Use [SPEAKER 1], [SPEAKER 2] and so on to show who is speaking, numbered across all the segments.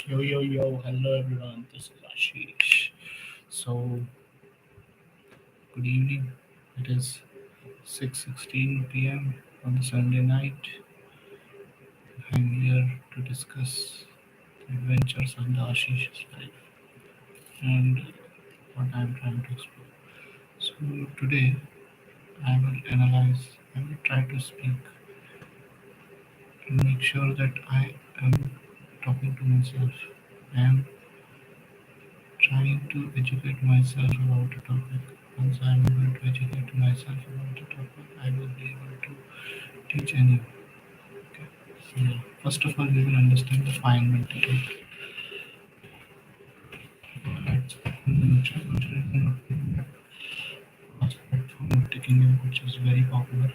[SPEAKER 1] Yo, yo, yo, hello everyone, this is Ashish. So, good evening. It is 6:16 p.m. on Sunday night. I'm here to discuss the adventures of the Ashish's life and what I'm trying to explore. So, today I will analyze, I will try to speak and make sure that I am talking to myself. I am trying to educate myself about the topic. Once I am able to educate myself about the topic, I will be able to teach anyone. Okay. So yeah, first of all, we will understand the Feynman technique. That's an aspect from technique which is very popular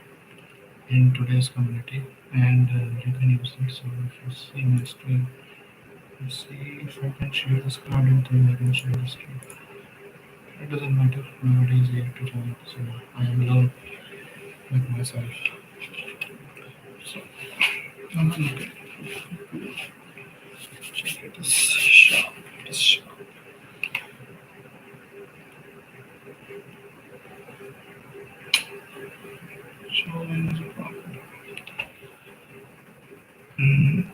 [SPEAKER 1] in today's community, and you can use it. So if you see my screen, let's see if I can share the screen. I don't think I can share the screen. It doesn't matter. Nobody is here to join, so I am alone with myself. So I'm looking. Check it is sharp. It is sharp. Showing is a problem. Mm,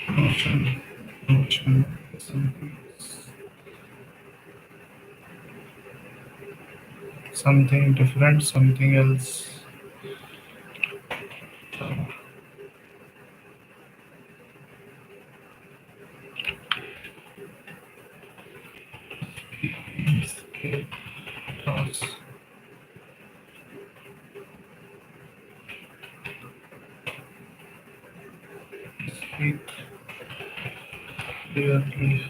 [SPEAKER 1] Motion, motion, something different, something else. Escape, toss, speak clearly.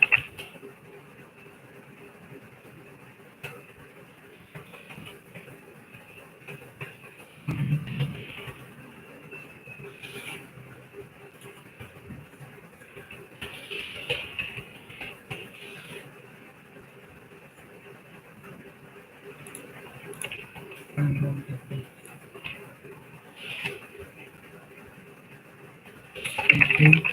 [SPEAKER 1] And know people speaking.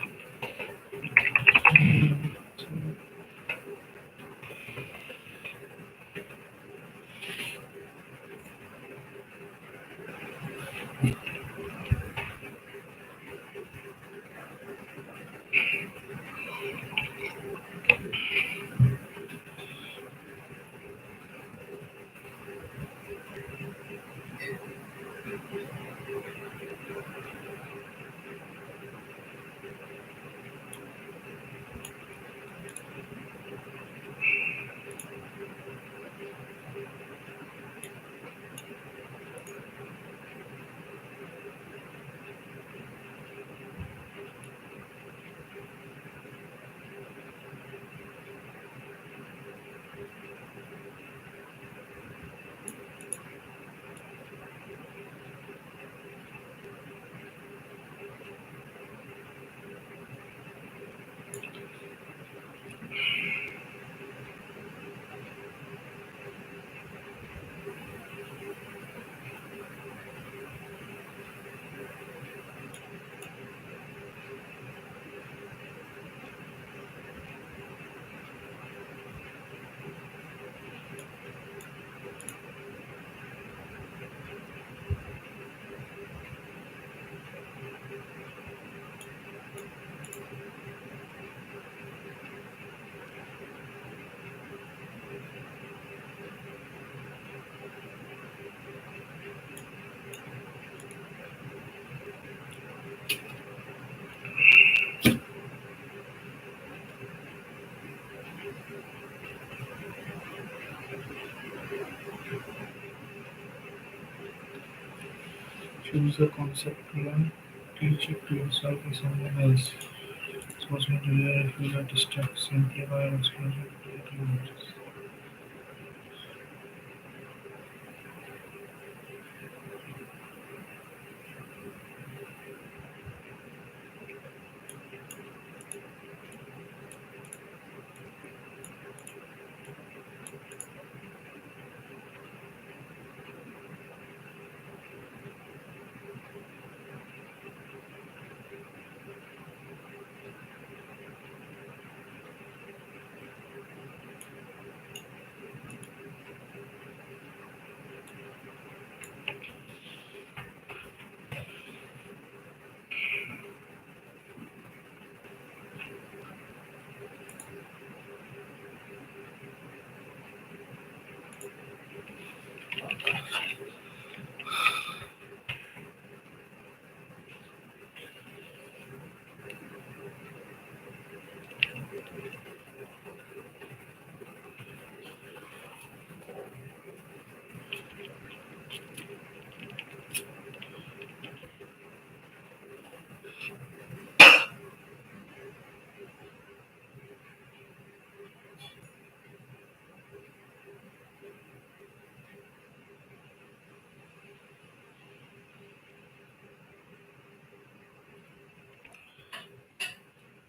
[SPEAKER 1] Choose a concept to learn. Teach it to yourself or someone else. Suppose material if you are distracted, simplify and explain it to your users.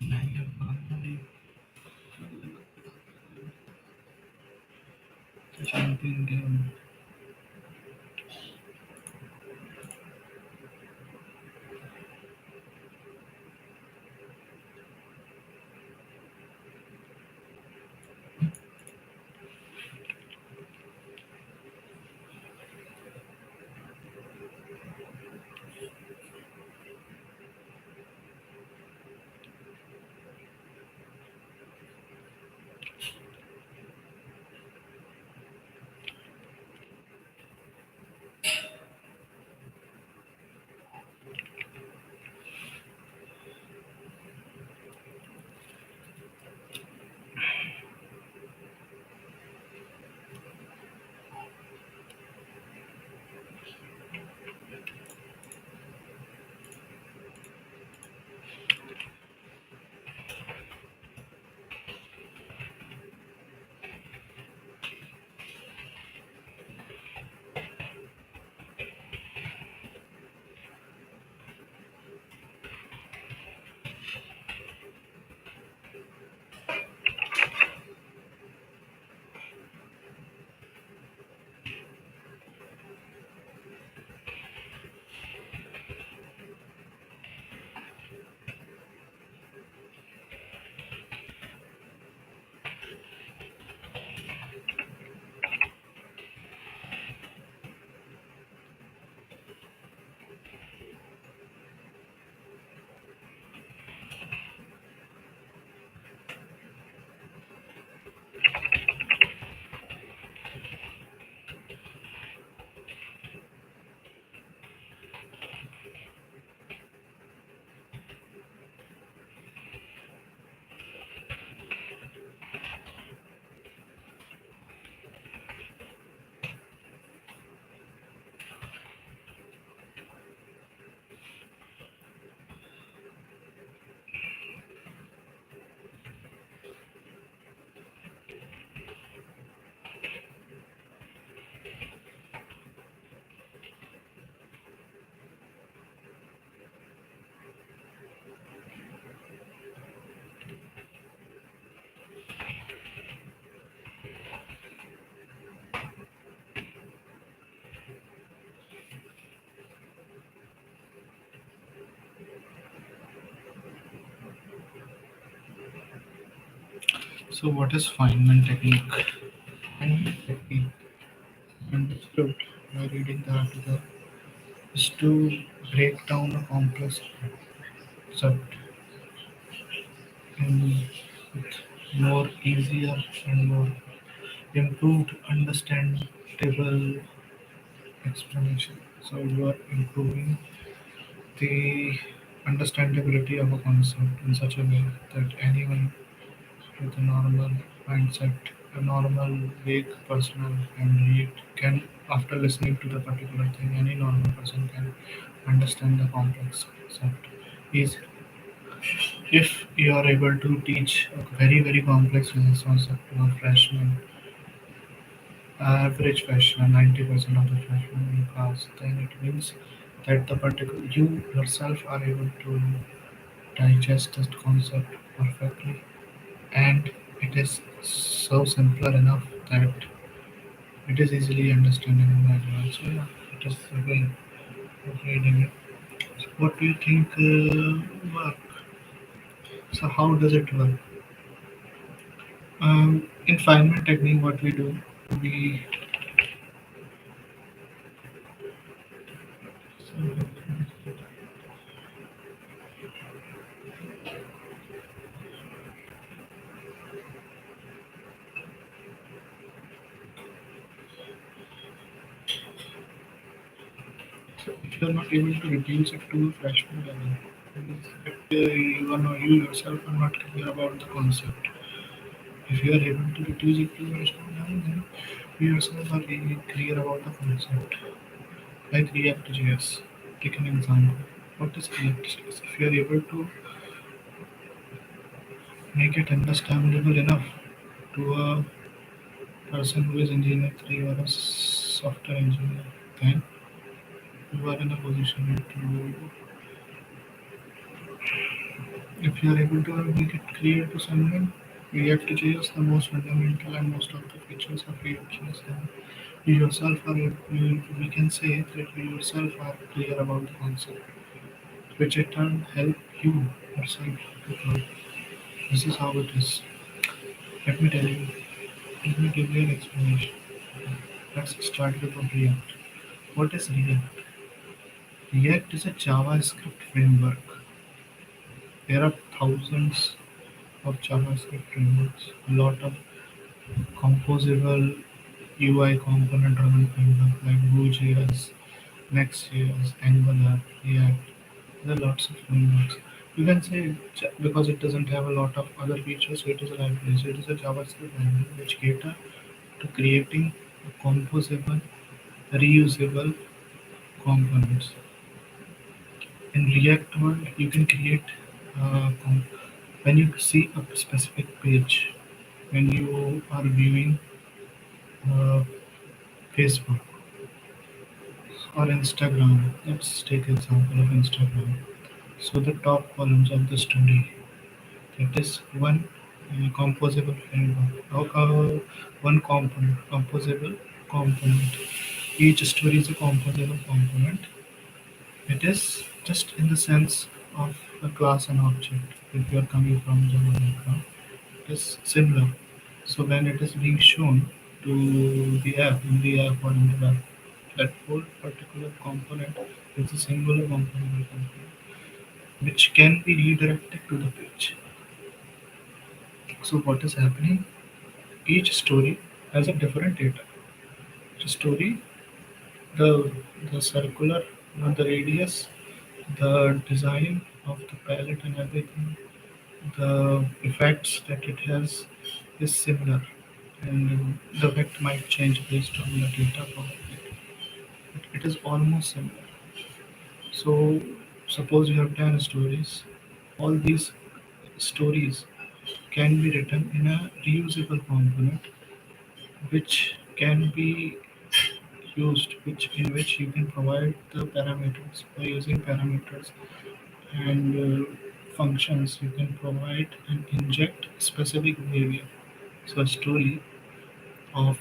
[SPEAKER 1] I have finally the champion game. So, what is Feynman technique? Feynman technique, understood by reading the article, is to break down a complex concept in with more easier and more improved understandable explanation. So you are improving the understandability of a concept in such a way that anyone with a normal mindset A normal, vague personal can read, can, after listening to the particular thing, any normal person can understand the complex concept. Is if you are able to teach a very, very complex physics concept to a freshman, average freshman, 90% of the freshmen in class, then it means that the particular you yourself are able to digest this concept perfectly, and it is so simpler enough that it is easily understandable by everyone. So yeah, it is a way of reading it. So what do you think work? So how does it work? In Feynman technique, what we do, we so if you are not able to reduce it to a freshman level, means that you yourself are not clear about the concept. If you are able to reduce it to a freshman level, then you yourself are really clear about the concept. Like React.js, take an example. What is React.js? If you are able to make it understandable enough to a person who is engineer 3 or a software engineer, then you are in a position to, if you are able to make it clear to someone, React.js, the most fundamental and most of the features of React.js, then you yourself are, we can say that you yourself are clear about the concept, which in turn help you yourself to grow. This is how it is. Let me tell you, let me give you an explanation. Let's start with React. What is React? React is a JavaScript framework. There are thousands of JavaScript frameworks, a lot of composable UI component driven framework like Vue.js, Next.js, Angular, React. There are lots of frameworks. You can say because it doesn't have a lot of other features, so it is a library. So it is a JavaScript library which cater to creating composable, reusable components. In React world, you can create when you see a specific page, when you are viewing uh, Facebook or Instagram. Let's take example of Instagram. So the top columns of the story, that is one composable framework, one component, composable component. Each story is a composable component. It is just in the sense of a class and object. If you are coming from Java background, it is similar. So when it is being shown to the app, in the app or in the web, that whole particular component is a singular component which can be redirected to the page. So what is happening? Each story has a different data. The story, the the circular, the radius, the design of the palette and everything, the effects that it has is similar, and the effect might change based on the data provided. But it is almost similar. So suppose you have 10 stories. All these stories can be written in a reusable component which can be used, which in which you can provide the parameters by using parameters and functions. You can provide and inject specific behavior. So a story of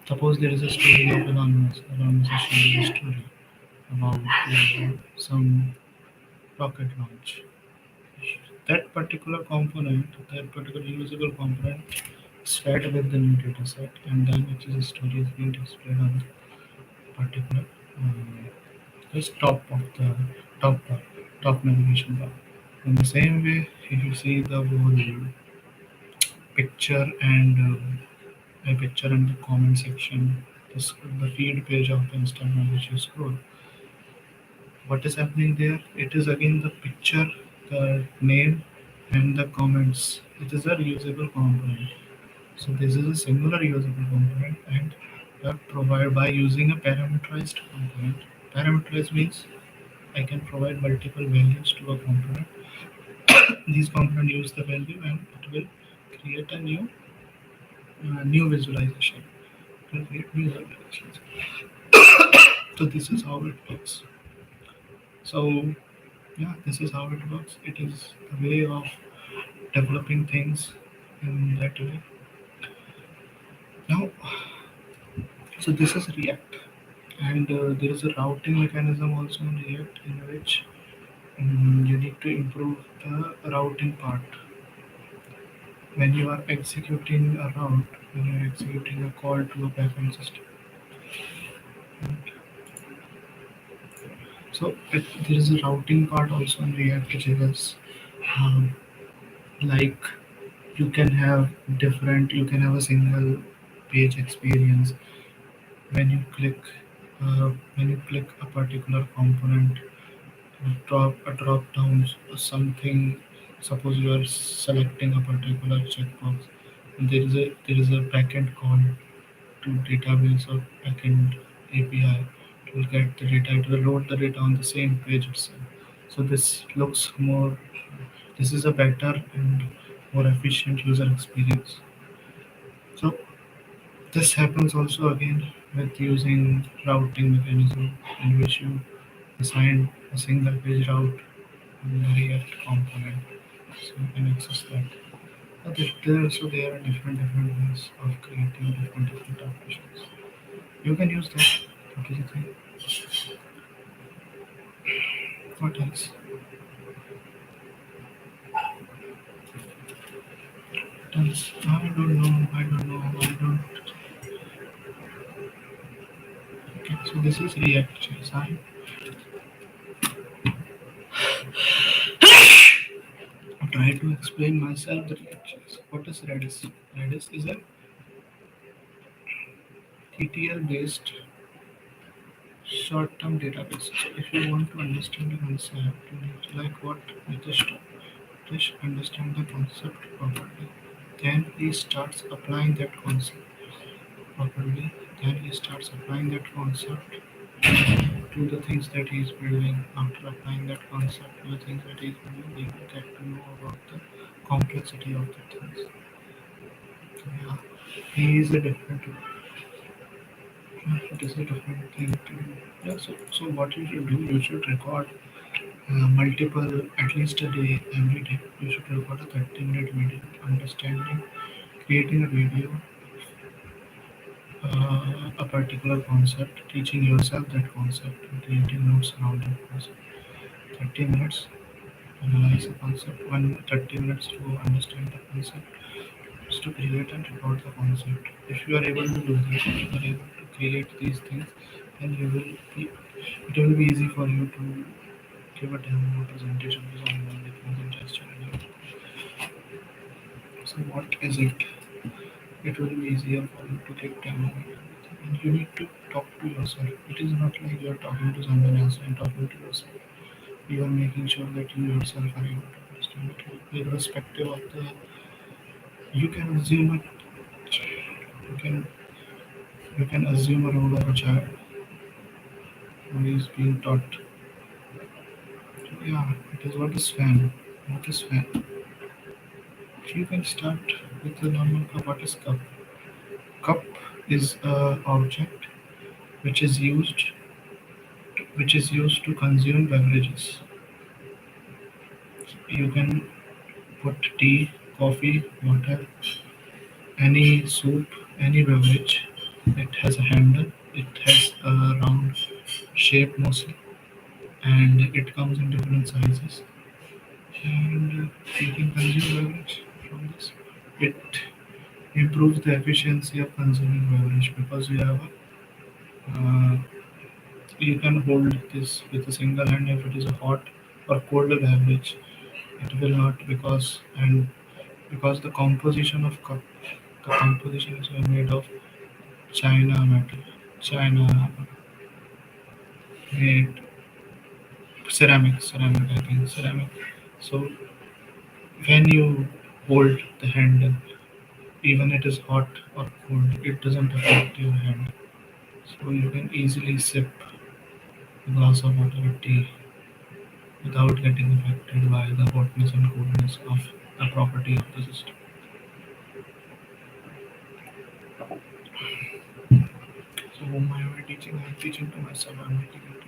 [SPEAKER 1] suppose there is a story of anonymous is sharing a story about some rocket launch. That particular component, that particular usable component is fed with the new data set, and then it is a story is being displayed on the particular just top of the top bar, top navigation bar. In the same way, if you see the whole picture and a picture in the comment section, the feed page of Instagram which you scroll, what is happening there? It is again the picture, the name, and the comments. It is a reusable component. So this is a singular reusable component, and provide by using a parameterized component. Parameterized means I can provide multiple values to a component. These component use the value and it will create a new visualization. It will create new visualizations. So this is how it works. So yeah, this is how it works. It is a way of developing things in that way. Now, so this is React, and there is a routing mechanism also in React in which you need to improve the routing part when you are executing a route, when you are executing a call to a backend system. So there is a routing part also in React JS. Um, like you can have you can have a single page experience when you click a particular component, drop down something. Suppose you are selecting a particular checkbox, and there is a backend call to database or backend API. It will get the data. It will load the data on the same page itself. So this looks more. This is a better and more efficient user experience. So this happens also again with using routing mechanism in which you assign a single page route in the React component, so you can access that. There are different ways of creating different applications. You can use that. What is the thing? What else? What else? I don't know. I don't know. I don't. Okay, so this is React JS. I try to explain myself the React JS. What is Redis? Redis is a TTL based short-term database. So if you want to understand the concept, you need to like what Nitish understand the concept properly. Then he starts applying that concept properly. Then he starts applying that concept to the things that he is building. After applying that concept to the things that he is building, they will get to know about the complexity of the things. So yeah, he is a different. It is a different thing to do. Yeah. So what you should do, you should record multiple, at least a day, every day. You should record a 30-minute video, understanding, creating a video, a particular concept, teaching yourself that concept, and creating notes around that concept. 30 minutes, analyze the concept, 30 minutes to understand the concept, just to create and record the concept. If you are able to do this, if you are able to create these things, then it will be easy for you to give a demo or presentation to someone if you can just challenge. So what is it? It will be easier for you to get demo and you need to talk to yourself. It is not like you are talking to someone else and talking to yourself. You are making sure that you yourself are able to understand it, irrespective of the. You can assume it. You can you can assume a role of a child who is being taught. Yeah, it is what is fan. What is fan? You can start with the normal cup. What is cup? Cup is a object which is used to consume beverages. You can put tea, coffee, water, any soup, any beverage. It has a handle. It has a round shape mostly, and it comes in different sizes. And you can consume beverage from this. It improves the efficiency of consuming beverage because uh, you can hold this with a single hand if it is a hot or cold beverage. It will not because the composition of cup, the composition is made of China metal, China made ceramic, I think ceramic. So when you hold the handle. Even it is hot or cold, it doesn't affect your hand. So you can easily sip a glass of water or tea without getting affected by the hotness and coolness of the property of the system. So whom am I teaching? I'm teaching to myself. I'm making it.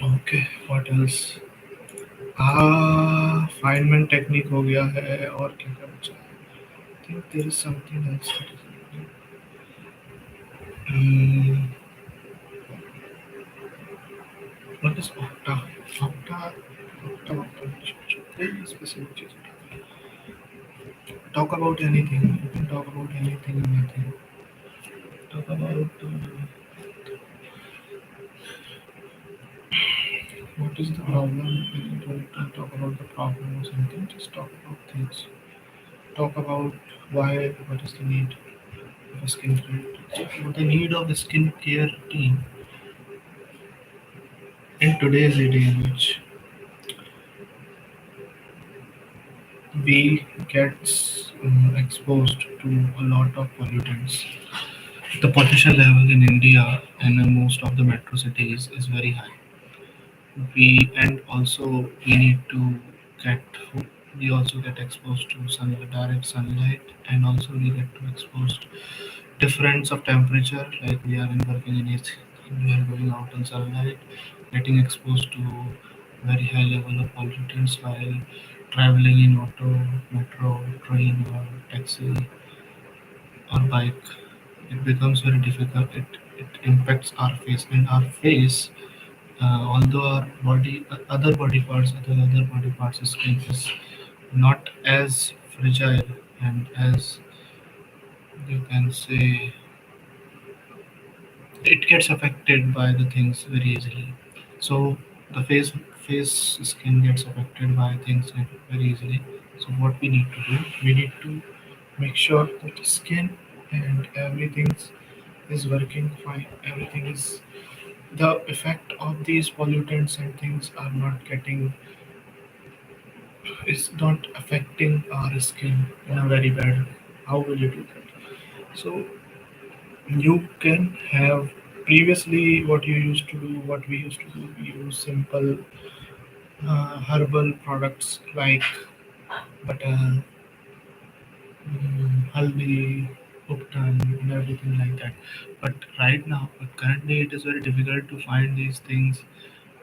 [SPEAKER 1] Okay, what else? Feynman technique हो गया है और क्या क्या बचा है? I think there is something else that is happening. Hmm, what is octa? Octa, octa. Very specific चीज. Talk about anything. You can talk about anything, anything. Talk about what is the problem. You don't talk about the problem or something. Just talk about things. Talk about why. What is the need of a skincare routine? The need of a skincare routine in today's day and age. We get exposed to a lot of pollutants. The pollution level in India and in most of the metro cities is very high. We and also we need to get we also get exposed to direct sunlight, and also we get to exposed difference of temperature, like we are in working in AC, we are going out in sunlight, getting exposed to very high level of pollutants while traveling in auto, metro, train or taxi or bike. It becomes very difficult. It impacts our face, and our face, although our body, other body parts, skin is not as fragile and as you can say it gets affected by the things very easily. So the face skin gets affected by things very easily. So what we need to do, we need to make sure that the skin and everything is working fine. Everything is the effect of these pollutants and things are not getting is not affecting our skin in a very bad way. How will you do that? So you can have previously what you used to do, what we used to do, we use simple herbal products like butter, haldi, uptan, and everything like that. But right now, currently, it is very difficult to find these things,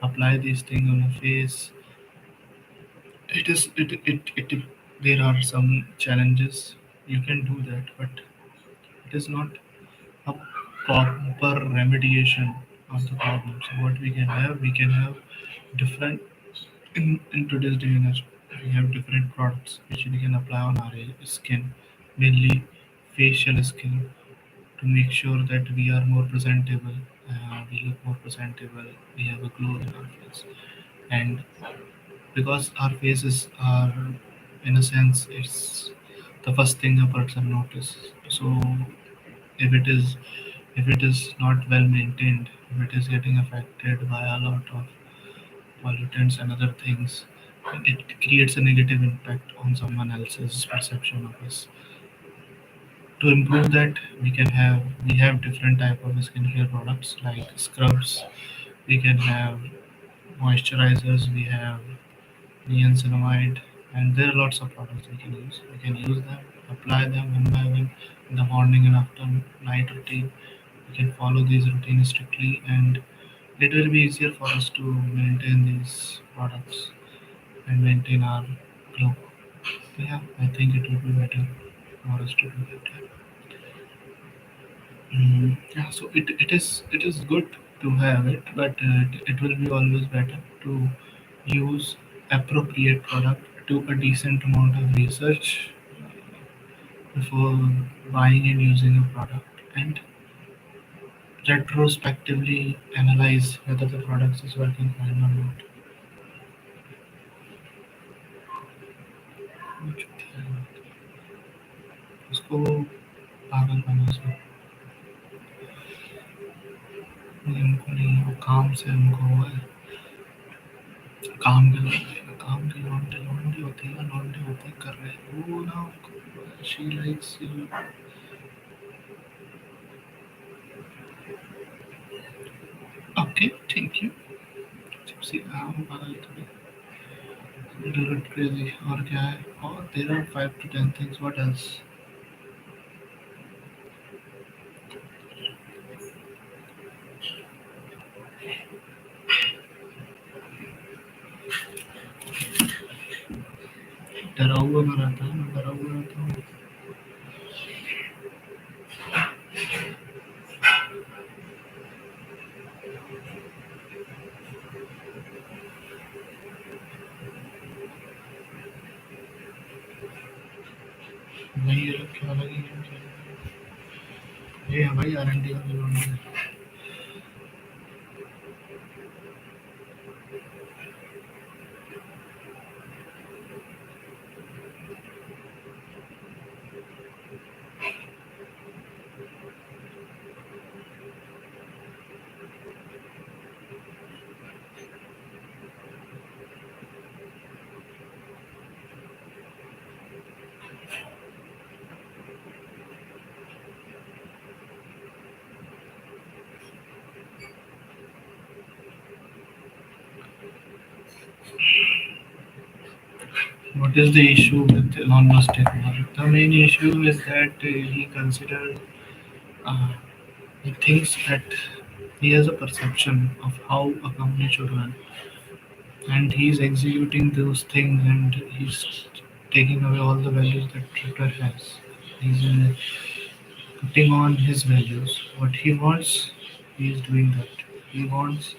[SPEAKER 1] apply these things on a face. It is it there are some challenges. You can do that, but it is not a proper remediation of the problem. So what we can have different in today's day and age. We have different products which we can apply on our skin, mainly facial skin, to make sure that we are more presentable. We look more presentable. We have a glow in our face, and because our faces are, in a sense, it's the first thing a person notices. So if it is if it is not well maintained, if it is getting affected by a lot of pollutants and other things, it creates a negative impact on someone else's perception of us. To improve that, we have different type of skincare products like scrubs. We can have moisturizers. We have niacinamide, and there are lots of products we can use. We can use them, apply them one by one in the morning and after night routine. We can follow these routines strictly, and it will be easier for us to maintain these products and maintain our glow. So yeah, I think it will be better for us to do that. Yeah, so it is good to have it, but it will be always better to use appropriate product, do a decent amount of research before buying and using a product, and retrospectively analyze whether the product is working fine or not. कुछ उसको पागल बना से हमको नहीं वो काम से हमको वो है काम के लौंडे होते हैं, लौंडे होते हैं, कर रहे हैं वो ना, she likes you. Okay, thank you. Gypsy आम पागल थोड़ी, लिटिल बिट क्रेजी। और क्या है? और there are 5 to 10 things, what else? डरा हुआ मैं रहता हूँ, मैं डरा हुआ रहता हूँ। भाई ये लोग क्या लगी है? ये है भाई R&D का department. What is the issue with Elon Musk takeover? The main issue is that he considered, uh, he thinks that he has a perception of how a company should run, and he's executing those things, and he's taking away all the values that Twitter has. He's putting on his values. What he wants, he's doing that. He wants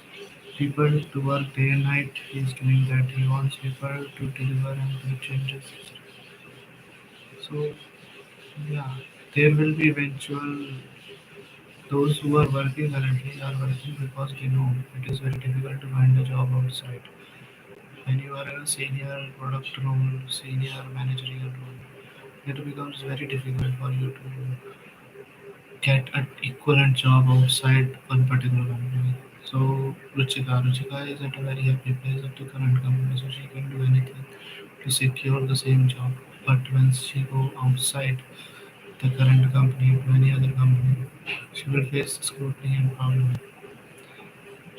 [SPEAKER 1] people to work day and night. He's doing that. He wants people to deliver and make changes. So yeah, there will be eventual, those who are working currently are working because they know it is very difficult to find a job outside. When you are in a senior product role, senior managerial role, it becomes very difficult for you to get an equivalent job outside one particular company. So Ruchika is at a very happy place at the current company, so she can do anything to secure the same job. But when she go outside the current company to any other company, she will face scrutiny and problem.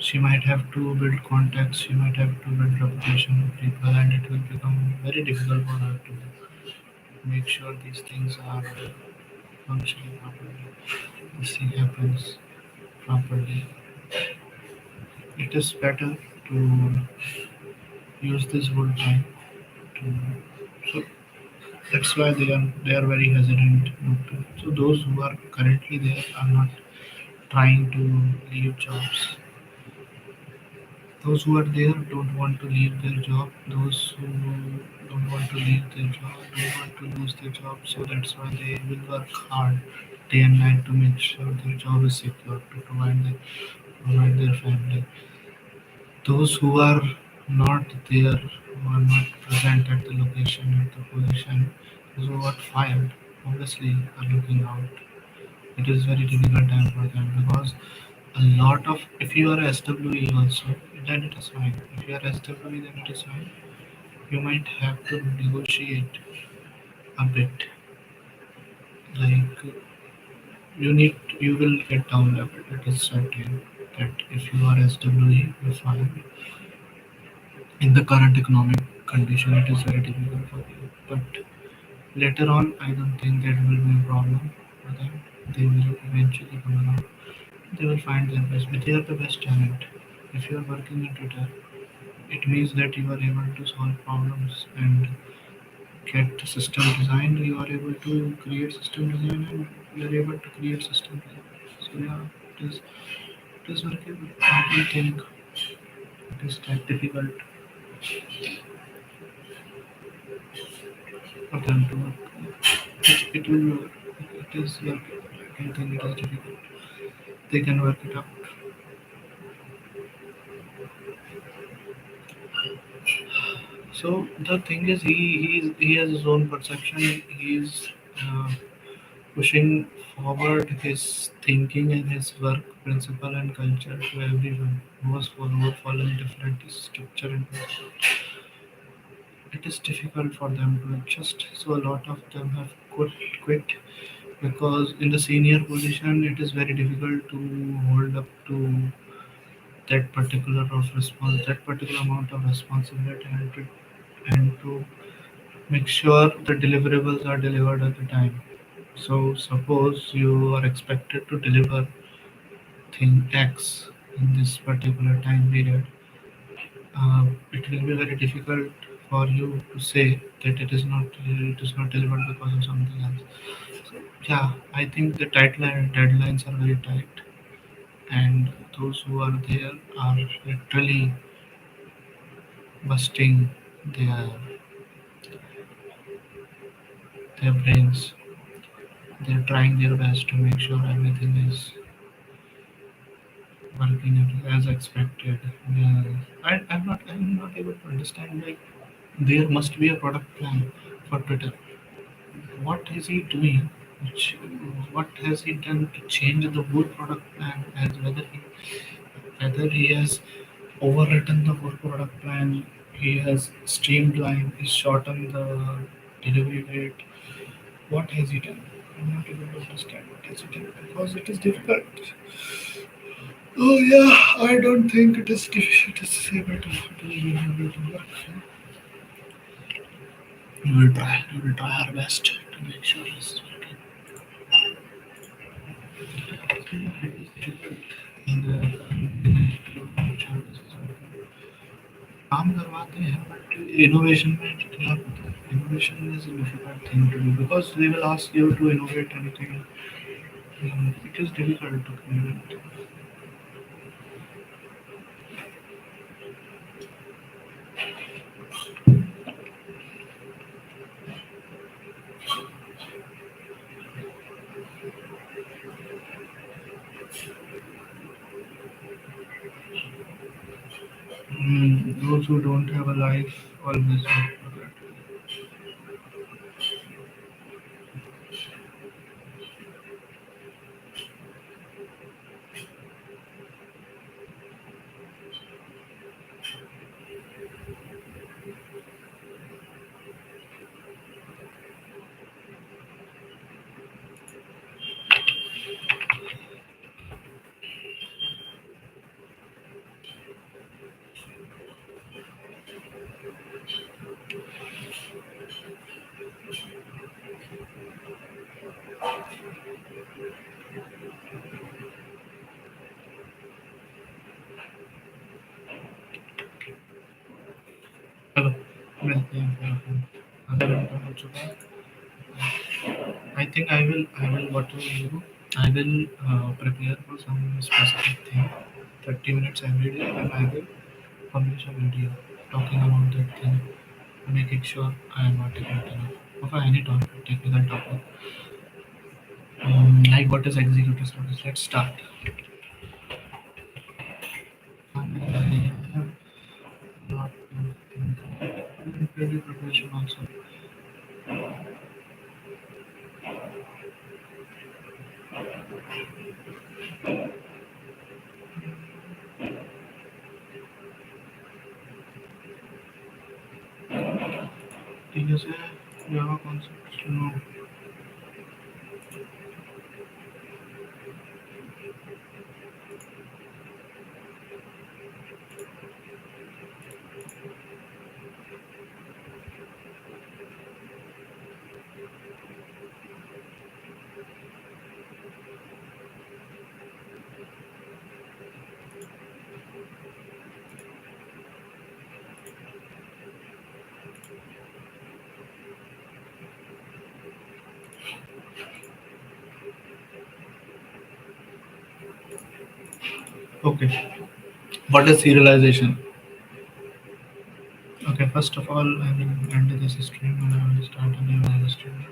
[SPEAKER 1] She might have to build contacts, she might have to build reputation with people, and it will become very difficult for her to make sure these things are functioning properly. This thing happens properly. It is better to use this whole time to. So that's why they are very hesitant not to. So those who are currently there are not trying to leave jobs. Those who are there don't want to leave their job. Those who don't want to leave their job don't want to lose their job. So that's why they will work hard day and night to make sure their job is secure to provide their family. Those who are not there, who are not present at the location, at the position, those who got fired, obviously are looking out. It is very difficult time for them because a lot of, if you are SWE also, then it is fine. If you are SWE, then it is fine. You might have to negotiate a bit. Like you will get down level. It is certain that if you are SWE, you're fine. In the current economic condition, it is very difficult for you. But later on, I don't think that will be a problem for them. They will eventually come around. They will find their best. But they are the best talent. If you are working in Twitter, it means that you are able to solve problems and get system design. You are able to create system design and you are able to create system design. So yeah, it is workable. I don't think it is that difficult for them to work. It will work. It is workable. I don't think it is difficult. They can work it out. So the thing is, he has his own perception. He is uh, pushing forward his thinking and his work principle and culture to everyone who was following different structure and principle. it is difficult for them to adjust. So a lot of them have quit because in the senior position it is very difficult to hold up to that particular amount of responsibility, and to make sure the deliverables are delivered at the time. So suppose you are expected to deliver thing X in this particular time period, it will be very difficult for you to say that it is not delivered because of something else. So yeah, I think the deadlines are very tight, and those who are there are literally busting their their brains. They're trying their best to make sure everything is working as expected. Yeah. I'm not able to understand. Like, there must be a product plan for Twitter. What is he doing? Which, what has he done to change the whole product plan? As whether he has overwritten the whole product plan, he has streamlined, he shortened the delivery date. What has he done? I'm not able to understand what has he done because it is difficult. Oh yeah, I don't think it is difficult to able to work. We will try our best to make sure it's working. It is difficult. काम करवाते हैं but innovation में क्या innovation is a difficult thing to do because they will ask you to innovate anything. It is difficult to innovate. Those who don't have a life always work for that. Hello मिलते हैं फिर अपन आधा घंटा हो चुका है I think I will what will I do? I will prepare for some specific thing 30 minutes every day and I will publish a video talking about that thing, making sure I am articulate enough of any topic, technical topic. Like what is executive studies? Let's start. I have not really preparation also. ठीक है से Java concepts no. Okay. What is serialization? Okay, first of all, I will end this stream and I will start a new live stream.